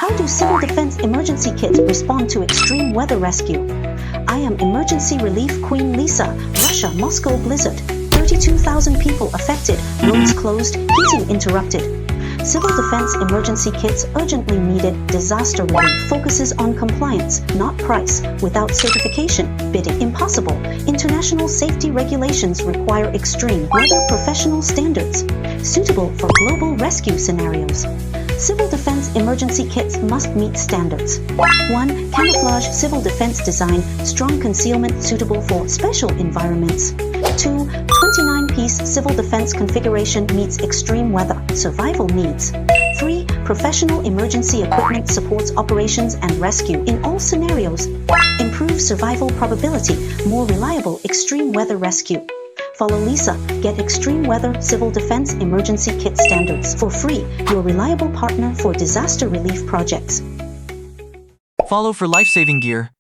How do civil defense emergency kits respond to extreme weather rescue? I am Emergency Relief Queen Lisa. Russia, Moscow blizzard. 32,000 people affected, roads closed, heating interrupted. Civil defense emergency kits urgently needed. Disaster relief focuses on compliance, not price. Without certification, bidding impossible. International safety regulations require extreme weather professional standards, suitable for global rescue scenarios. Civil defense emergency kits must meet standards. 1. Camouflage civil defense design, strong concealment suitable for special environments. 2. 29-piece civil defense configuration meets extreme weather survival needs. 3. Professional emergency equipment supports operations and rescue in all scenarios. Improves survival probability, more reliable extreme weather rescue. Follow Lisa. Get extreme weather civil defense emergency kit standards for free. Your reliable partner for disaster relief projects. Follow for life-saving gear.